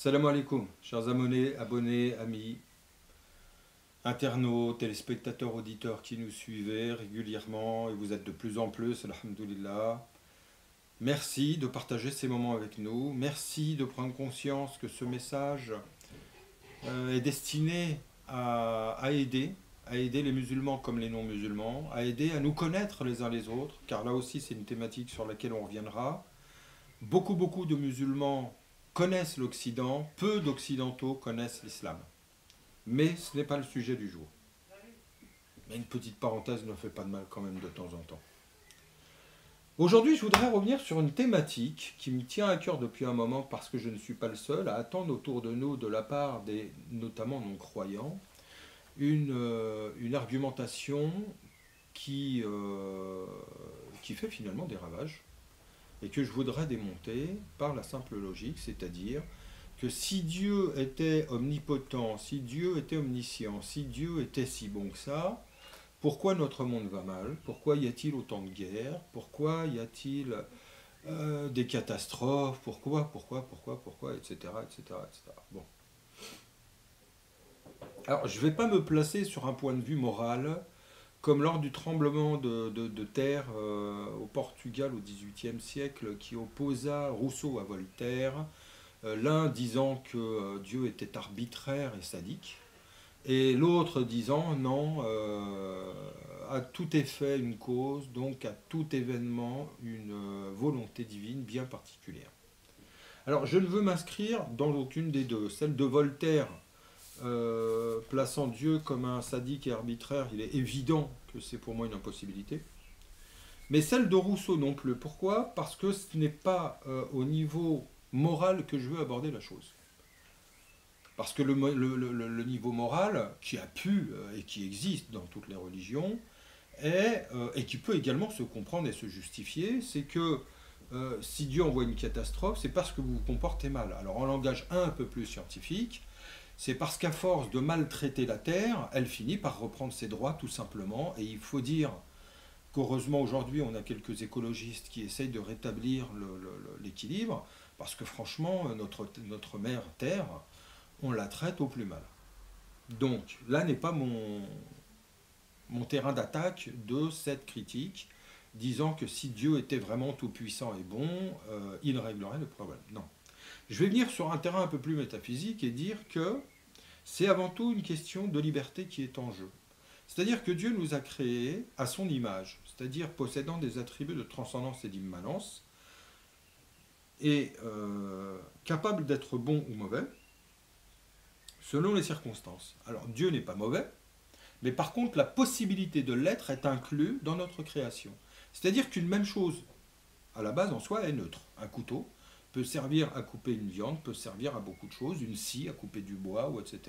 Salam alaikum, chers abonnés, amis, internautes, téléspectateurs, auditeurs qui nous suivez régulièrement, et vous êtes de plus en plus, alhamdoulilah. Merci de partager ces moments avec nous. Merci de prendre conscience que ce message est destiné à aider les musulmans comme les non-musulmans, à aider à nous connaître les uns les autres, car là aussi c'est une thématique sur laquelle on reviendra. Beaucoup de musulmans connaissent l'Occident, peu d'Occidentaux connaissent l'islam. Mais ce n'est pas le sujet du jour. Mais une petite parenthèse ne fait pas de mal quand même de temps en temps. Aujourd'hui, je voudrais revenir sur une thématique qui me tient à cœur depuis un moment parce que je ne suis pas le seul à attendre autour de nous, de la part des notamment non-croyants, une argumentation qui fait finalement des ravages et que je voudrais démonter par la simple logique, c'est-à-dire que si Dieu était omnipotent, si Dieu était omniscient, si Dieu était si bon que ça, pourquoi notre monde va mal? Pourquoi y a-t-il autant de guerres? Pourquoi y a-t-il des catastrophes? Pourquoi, etc., etc., etc. Bon. Alors, je ne vais pas me placer sur un point de vue moral, comme lors du tremblement de terre au Portugal au XVIIIe siècle, qui opposa Rousseau à Voltaire, l'un disant que Dieu était arbitraire et sadique, et l'autre disant non, à tout effet une cause, donc à tout événement une volonté divine bien particulière. Alors je ne veux m'inscrire dans aucune des deux. Celle de Voltaire, plaçant Dieu comme un sadique et arbitraire, il est évident que c'est pour moi une impossibilité. Mais celle de Rousseau non plus. Pourquoi? Parce que ce n'est pas au niveau moral que je veux aborder la chose. Parce que le niveau moral, qui a pu et qui existe dans toutes les religions, et qui peut également se comprendre et se justifier, c'est que si Dieu envoie une catastrophe, c'est parce que vous vous comportez mal. Alors en langage un peu plus scientifique, c'est parce qu'à force de maltraiter la Terre, elle finit par reprendre ses droits tout simplement, et il faut dire qu'heureusement aujourd'hui on a quelques écologistes qui essayent de rétablir l'équilibre, parce que franchement notre mère Terre, on la traite au plus mal. Donc là n'est pas mon terrain d'attaque de cette critique, disant que si Dieu était vraiment tout-puissant et bon, il réglerait le problème. Non. Je vais venir sur un terrain un peu plus métaphysique et dire que c'est avant tout une question de liberté qui est en jeu. C'est-à-dire que Dieu nous a créés à son image, c'est-à-dire possédant des attributs de transcendance et d'immanence, et capables d'être bons ou mauvais, selon les circonstances. Alors Dieu n'est pas mauvais, mais par contre la possibilité de l'être est inclue dans notre création. C'est-à-dire qu'une même chose, à la base en soi, est neutre. Un couteau peut servir à couper une viande, peut servir à beaucoup de choses, une scie à couper du bois, ou etc.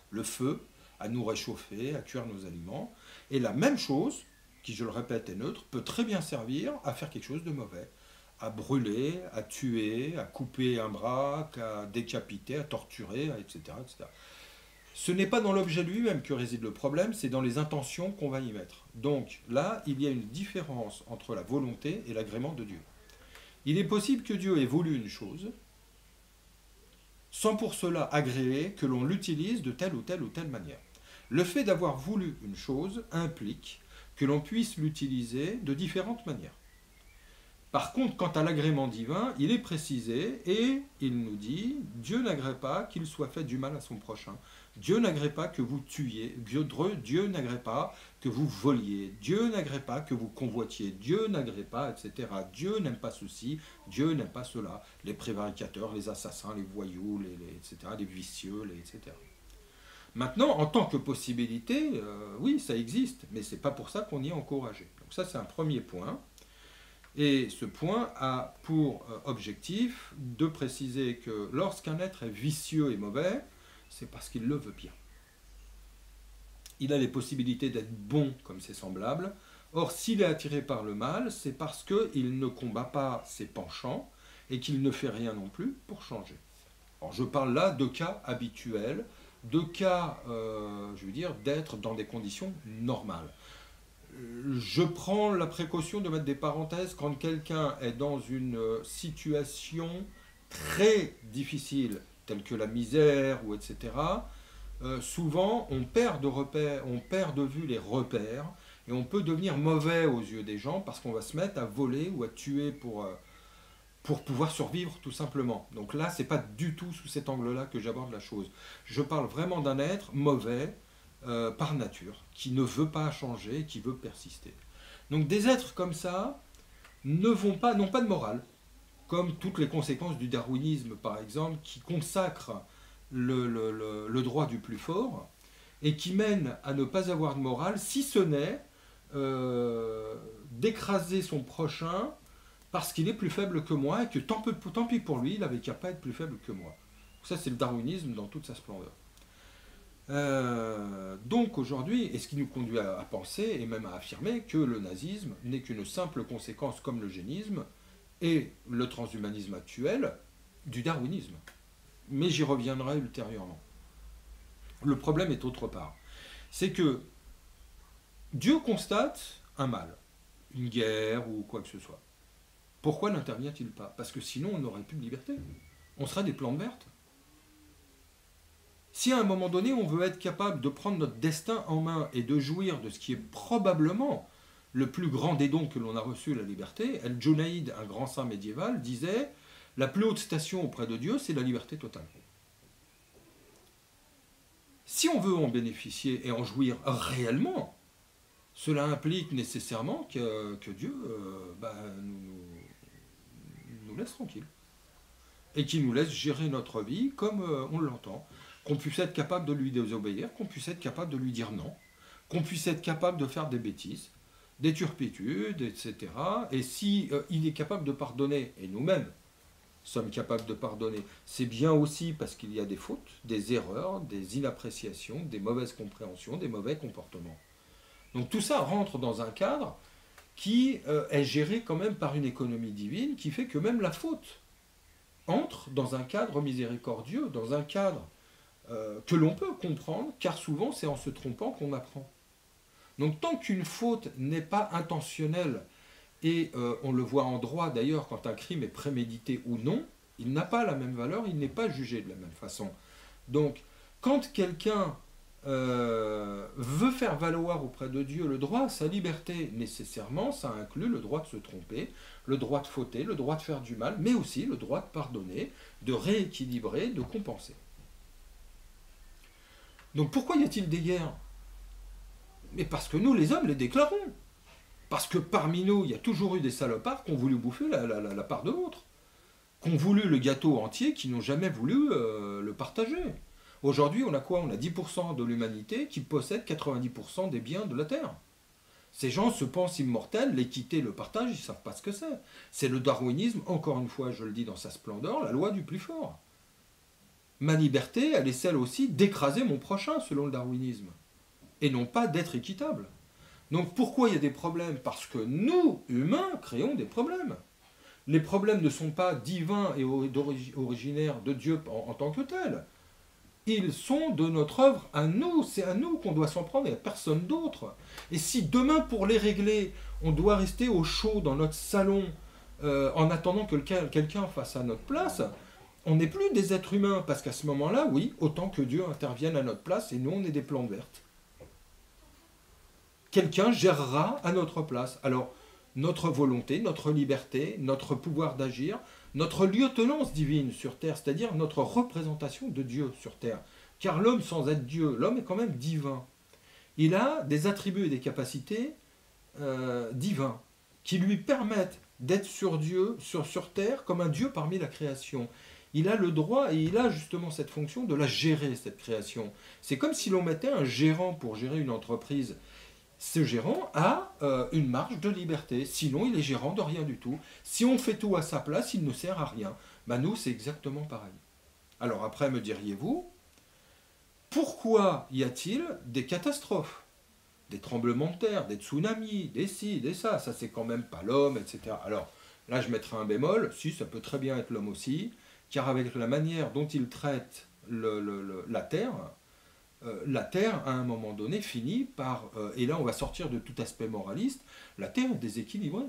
Le feu à nous réchauffer, à cuire nos aliments. Et la même chose, qui je le répète est neutre, peut très bien servir à faire quelque chose de mauvais. À brûler, à tuer, à couper un bras, à décapiter, à torturer, etc., etc. Ce n'est pas dans l'objet lui-même que réside le problème, c'est dans les intentions qu'on va y mettre. Donc là, il y a une différence entre la volonté et l'agrément de Dieu. Il est possible que Dieu ait voulu une chose, sans pour cela agréer que l'on l'utilise de telle ou telle manière. Le fait d'avoir voulu une chose implique que l'on puisse l'utiliser de différentes manières. Par contre, quant à l'agrément divin, il est précisé et il nous dit « Dieu n'agrée pas qu'il soit fait du mal à son prochain. Dieu n'agrée pas que vous tuiez. Dieu n'agrée pas que vous voliez. Dieu n'agrée pas que vous convoitiez. Dieu n'agrée pas, etc. Dieu n'aime pas ceci. Dieu n'aime pas cela. Les prévaricateurs, les assassins, les voyous, etc., les vicieux, etc. » Maintenant, en tant que possibilité, oui, ça existe, mais ce n'est pas pour ça qu'on y est encouragé. Donc ça, c'est un premier point. Et ce point a pour objectif de préciser que lorsqu'un être est vicieux et mauvais, c'est parce qu'il le veut bien. Il a les possibilités d'être bon comme ses semblables. Or, s'il est attiré par le mal, c'est parce qu'il ne combat pas ses penchants et qu'il ne fait rien non plus pour changer. Alors, je parle là de cas habituels, de cas, je veux dire, d'être dans des conditions normales. Je prends la précaution de mettre des parenthèses quand quelqu'un est dans une situation très difficile tels que la misère, ou etc., souvent on perd de repères, on perd de vue les repères, et on peut devenir mauvais aux yeux des gens parce qu'on va se mettre à voler ou à tuer pour pouvoir survivre tout simplement. Donc là, c'est pas du tout sous cet angle-là que j'aborde la chose. Je parle vraiment d'un être mauvais par nature, qui ne veut pas changer, qui veut persister. Donc des êtres comme ça n'ont pas de morale, comme toutes les conséquences du darwinisme, par exemple, qui consacre le droit du plus fort et qui mène à ne pas avoir de morale, si ce n'est d'écraser son prochain parce qu'il est plus faible que moi et que tant pis pour lui, il n'avait qu'à pas être plus faible que moi. Ça, c'est le darwinisme dans toute sa splendeur. Donc aujourd'hui, et ce qui nous conduit à penser et même à affirmer que le nazisme n'est qu'une simple conséquence, comme l'eugénisme et le transhumanisme actuel, du darwinisme. Mais j'y reviendrai ultérieurement. Le problème est autre part. C'est que Dieu constate un mal, une guerre ou quoi que ce soit. Pourquoi n'intervient-il pas? Parce que sinon on n'aurait plus de liberté. On serait des plantes vertes. Si à un moment donné on veut être capable de prendre notre destin en main et de jouir de ce qui est probablement le plus grand des dons que l'on a reçu, la liberté, El-Junaïd, un grand saint médiéval, disait « La plus haute station auprès de Dieu, c'est la liberté totale ». Si on veut en bénéficier et en jouir réellement, cela implique nécessairement que Dieu nous laisse tranquilles. Et qu'il nous laisse gérer notre vie comme on l'entend. Qu'on puisse être capable de lui désobéir, qu'on puisse être capable de lui dire non, qu'on puisse être capable de faire des bêtises, des turpitudes, etc. Et si il est capable de pardonner, et nous-mêmes sommes capables de pardonner, c'est bien aussi parce qu'il y a des fautes, des erreurs, des inappréciations, des mauvaises compréhensions, des mauvais comportements. Donc tout ça rentre dans un cadre qui est géré quand même par une économie divine qui fait que même la faute entre dans un cadre miséricordieux, dans un cadre que l'on peut comprendre, car souvent c'est en se trompant qu'on apprend. Donc tant qu'une faute n'est pas intentionnelle, et on le voit en droit d'ailleurs, quand un crime est prémédité ou non, il n'a pas la même valeur, il n'est pas jugé de la même façon. Donc quand quelqu'un veut faire valoir auprès de Dieu le droit à sa liberté, nécessairement ça inclut le droit de se tromper, le droit de fauter, le droit de faire du mal, mais aussi le droit de pardonner, de rééquilibrer, de compenser. Donc pourquoi y a-t-il des guerres? Mais parce que nous, les hommes, les déclarons. Parce que parmi nous, il y a toujours eu des salopards qui ont voulu bouffer la part de l'autre. Qui ont voulu le gâteau entier, qui n'ont jamais voulu le partager. Aujourd'hui, on a quoi? On a 10% de l'humanité qui possède 90% des biens de la Terre. Ces gens se pensent immortels, l'équité, le partage, ils ne savent pas ce que c'est. C'est le darwinisme, encore une fois, je le dis dans sa splendeur, la loi du plus fort. Ma liberté, elle est celle aussi d'écraser mon prochain, selon le darwinisme, et non pas d'être équitable. Donc pourquoi il y a des problèmes? Parce que nous, humains, créons des problèmes. Les problèmes ne sont pas divins et originaires de Dieu en tant que tels. Ils sont de notre œuvre à nous, c'est à nous qu'on doit s'en prendre et à personne d'autre. Et si demain, pour les régler, on doit rester au chaud dans notre salon en attendant que quelqu'un fasse à notre place, on n'est plus des êtres humains, parce qu'à ce moment-là, oui, autant que Dieu intervienne à notre place, et nous, on est des plantes vertes. Quelqu'un gérera à notre place. Alors, notre volonté, notre liberté, notre pouvoir d'agir, notre lieutenance divine sur Terre, c'est-à-dire notre représentation de Dieu sur Terre. Car l'homme sans être Dieu, l'homme est quand même divin. Il a des attributs et des capacités divins qui lui permettent d'être sur Dieu, sur Terre, comme un Dieu parmi la création. Il a le droit et il a justement cette fonction de la gérer, cette création. C'est comme si l'on mettait un gérant pour gérer une entreprise. Ce gérant a une marge de liberté, sinon il est gérant de rien du tout. Si on fait tout à sa place, il ne sert à rien. Ben nous, c'est exactement pareil. Alors après, me diriez-vous, pourquoi y a-t-il des catastrophes? Des tremblements de terre, des tsunamis, des ci, des ça, ça c'est quand même pas l'homme, etc. Alors là, je mettrai un bémol, si, ça peut très bien être l'homme aussi, car avec la manière dont il traite la Terre, à un moment donné, finit par... et là, on va sortir de tout aspect moraliste, la Terre est déséquilibrée.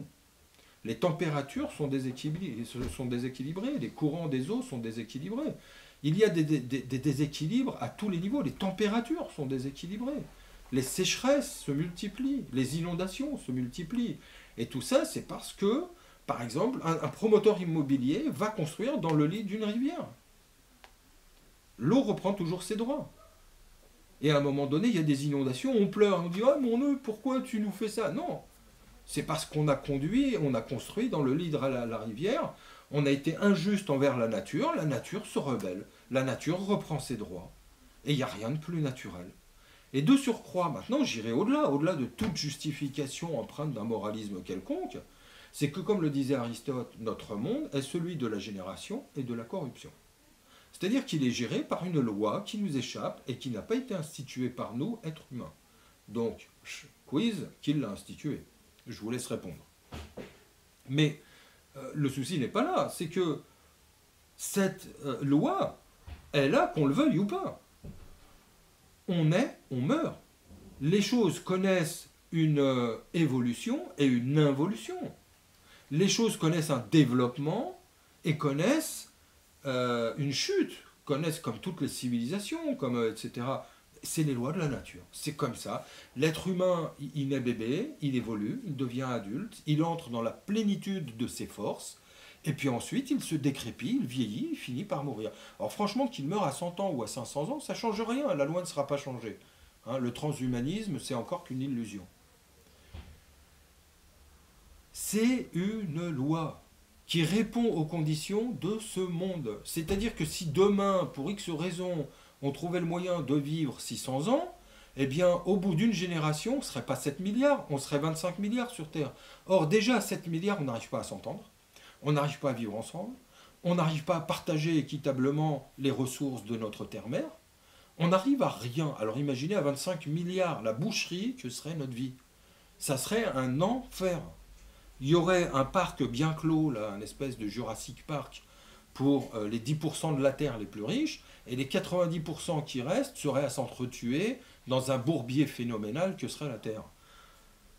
Les températures sont déséquilibrées, les courants des eaux sont déséquilibrés. Il y a des déséquilibres à tous les niveaux. Les températures sont déséquilibrées. Les sécheresses se multiplient. Les inondations se multiplient. Et tout ça, c'est parce que, par exemple, un promoteur immobilier va construire dans le lit d'une rivière. L'eau reprend toujours ses droits. Et à un moment donné, il y a des inondations, on pleure, on dit ah mon Dieu, pourquoi tu nous fais ça? Non, c'est parce qu'on a construit dans le lit de la rivière, on a été injuste envers la nature se rebelle, la nature reprend ses droits. Et il n'y a rien de plus naturel. Et de surcroît, maintenant j'irai au-delà de toute justification empreinte d'un moralisme quelconque, c'est que comme le disait Aristote, notre monde est celui de la génération et de la corruption. C'est-à-dire qu'il est géré par une loi qui nous échappe et qui n'a pas été instituée par nous, êtres humains. Donc, quiz, qui l'a instituée? Je vous laisse répondre. Mais le souci n'est pas là, c'est que cette loi est là qu'on le veuille ou pas. On est, on meurt. Les choses connaissent une évolution et une involution. Les choses connaissent un développement et connaissent une chute, connaissent comme toutes les civilisations, etc. C'est les lois de la nature, c'est comme ça. L'être humain, il naît bébé, il évolue, il devient adulte, il entre dans la plénitude de ses forces, et puis ensuite il se décrépit, il vieillit, il finit par mourir. Alors franchement, qu'il meure à 100 ans ou à 500 ans, ça ne change rien, la loi ne sera pas changée. Hein, le transhumanisme, c'est encore qu'une illusion. C'est une loi qui répond aux conditions de ce monde. C'est-à-dire que si demain, pour X raison, on trouvait le moyen de vivre 600 ans, eh bien, au bout d'une génération, on ne serait pas 7 milliards, on serait 25 milliards sur Terre. Or, déjà, à 7 milliards, on n'arrive pas à s'entendre, on n'arrive pas à vivre ensemble, on n'arrive pas à partager équitablement les ressources de notre terre-mère, on n'arrive à rien. Alors imaginez à 25 milliards la boucherie que serait notre vie. Ça serait un enfer. Il y aurait un parc bien clos, là, un espèce de Jurassic Park, pour les 10% de la Terre les plus riches, et les 90% qui restent seraient à s'entretuer dans un bourbier phénoménal que serait la Terre.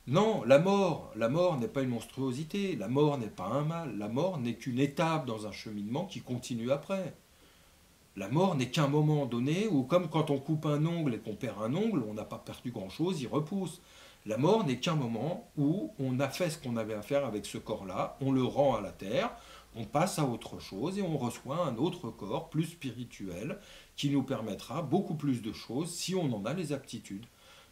Non, la mort n'est pas une monstruosité, la mort n'est pas un mal, la mort n'est qu'une étape dans un cheminement qui continue après. La mort n'est qu'un moment donné où, comme quand on coupe un ongle et qu'on perd un ongle, on n'a pas perdu grand-chose, il repousse. La mort n'est qu'un moment où on a fait ce qu'on avait à faire avec ce corps-là, on le rend à la terre, on passe à autre chose et on reçoit un autre corps plus spirituel qui nous permettra beaucoup plus de choses si on en a les aptitudes.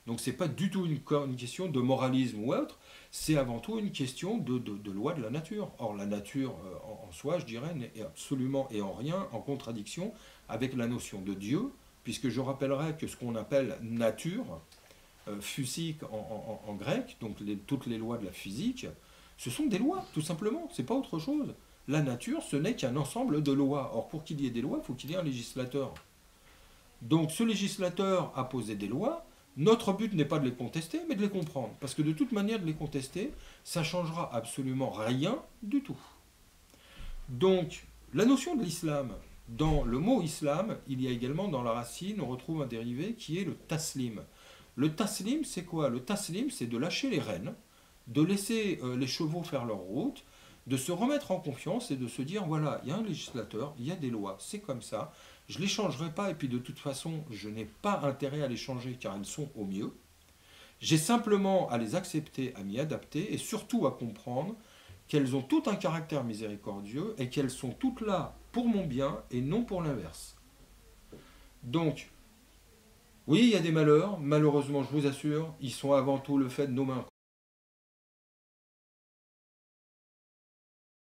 Donc ce n'est pas du tout une question de moralisme ou autre, c'est avant tout une question de loi de la nature. Or la nature en soi, je dirais, n'est absolument et en rien en contradiction avec la notion de Dieu, puisque je rappellerai que ce qu'on appelle nature, physique en grec, donc toutes les lois de la physique, ce sont des lois, tout simplement, c'est pas autre chose. La nature, ce n'est qu'un ensemble de lois. Or, pour qu'il y ait des lois, il faut qu'il y ait un législateur. Donc, ce législateur a posé des lois. Notre but n'est pas de les contester, mais de les comprendre. Parce que de toute manière, de les contester, ça changera absolument rien du tout. Donc, la notion de l'islam, dans le mot islam, il y a également dans la racine, on retrouve un dérivé qui est le taslim. Le taslim, c'est quoi? Le taslim, c'est de lâcher les rênes, de laisser les chevaux faire leur route, de se remettre en confiance et de se dire, voilà, il y a un législateur, il y a des lois, c'est comme ça, je ne les changerai pas, et puis de toute façon, je n'ai pas intérêt à les changer car elles sont au mieux. J'ai simplement à les accepter, à m'y adapter, et surtout à comprendre qu'elles ont tout un caractère miséricordieux, et qu'elles sont toutes là pour mon bien, et non pour l'inverse. Donc, oui, il y a des malheurs, malheureusement, je vous assure, ils sont avant tout le fait de nos mains.